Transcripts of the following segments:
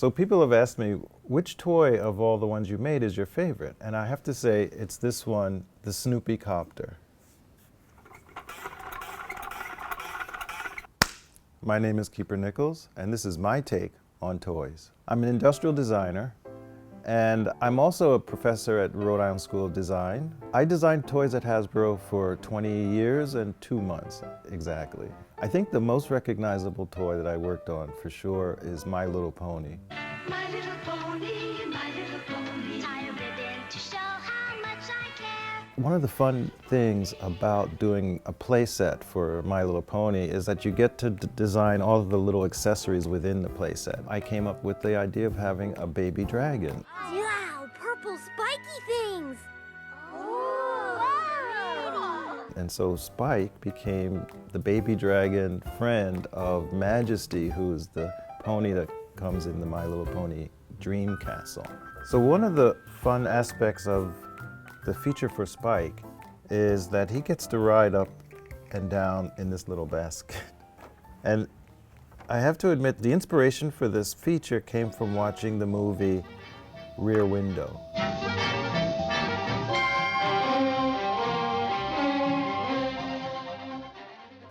So people have asked me, which toy of all the ones you made is your favorite? And I have to say, it's this one, the Snoopy Copter. My name is Khipra Nichols, and this is my take on toys. I'm an industrial designer, and I'm also a professor at Rhode Island School of Design. I designed toys at Hasbro for 20 years and 2 months, exactly. I think the most recognizable toy that I worked on, for sure, is My Little Pony. My little pony, my little pony, tie a ribbon to show how much I care. One of the fun things about doing a play set for My Little Pony is that you get to design all of the little accessories within the play set. I came up with the idea of having a baby dragon. Wow, purple spiky things. And so Spike became the baby dragon friend of Majesty, who's the pony that comes in the My Little Pony Dream Castle. So one of the fun aspects of the feature for Spike is that he gets to ride up and down in this little basket. And I have to admit, the inspiration for this feature came from watching the movie Rear Window.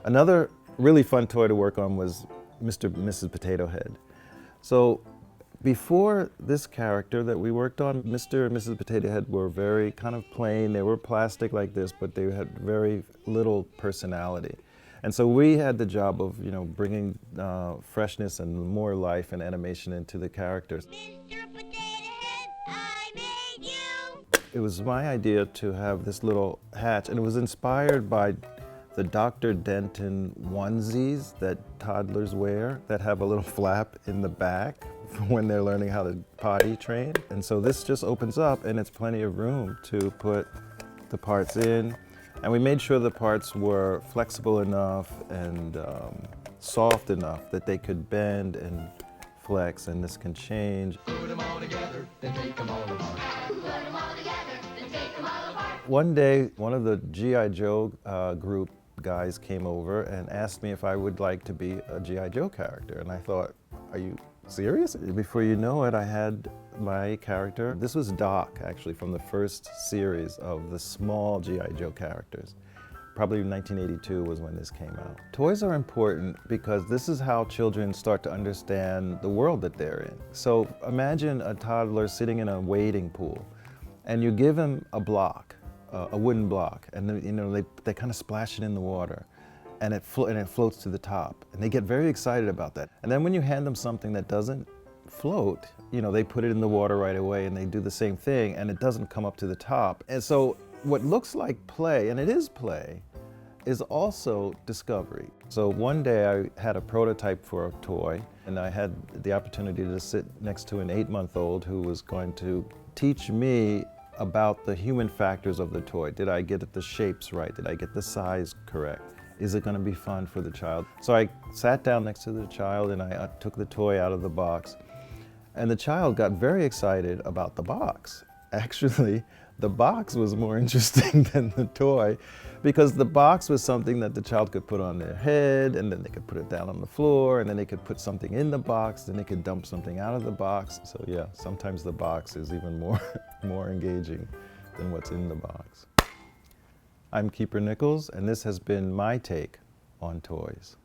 Another really fun toy to work on was Mr. and Mrs. Potato Head. So before this character that we worked on, Mr. and Mrs. Potato Head were very kind of plain. They were plastic like this, but they had very little personality. And so we had the job of, bringing freshness and more life and animation into the characters. Mr. Potato Head, I made you. It was my idea to have this little hatch, and it was inspired by the Dr. Denton onesies that toddlers wear that have a little flap in the back when they're learning how to potty train. And so this just opens up and it's plenty of room to put the parts in. And we made sure the parts were flexible enough and soft enough that they could bend and flex, and this can change. Put them all together, then take them all apart. Put them all together, then take them all apart. One day, one of the G.I. Joe group guys came over and asked me if I would like to be a G.I. Joe character. And I thought, are you serious? Before you know it, I had my character. This was Doc, actually, from the first series of the small G.I. Joe characters. Probably 1982 was when this came out. Toys are important because this is how children start to understand the world that they're in. So imagine a toddler sitting in a wading pool, and you give him a block, a wooden block, and then, they kind of splash it in the water, and it floats to the top, and they get very excited about that. And then when you hand them something that doesn't float, they put it in the water right away, and they do the same thing, and it doesn't come up to the top. And so what looks like play, and it is play, is also discovery. So one day I had a prototype for a toy, and I had the opportunity to sit next to an 8-month-old who was going to teach me about the human factors of the toy. Did I get the shapes right? Did I get the size correct? Is it going to be fun for the child? So I sat down next to the child and I took the toy out of the box. And the child got very excited about the box. Actually, the box was more interesting than the toy, because the box was something that the child could put on their head, and then they could put it down on the floor, and then they could put something in the box, then they could dump something out of the box. So yeah, sometimes the box is even more engaging than what's in the box. I'm Khipra Nichols, and this has been my take on toys.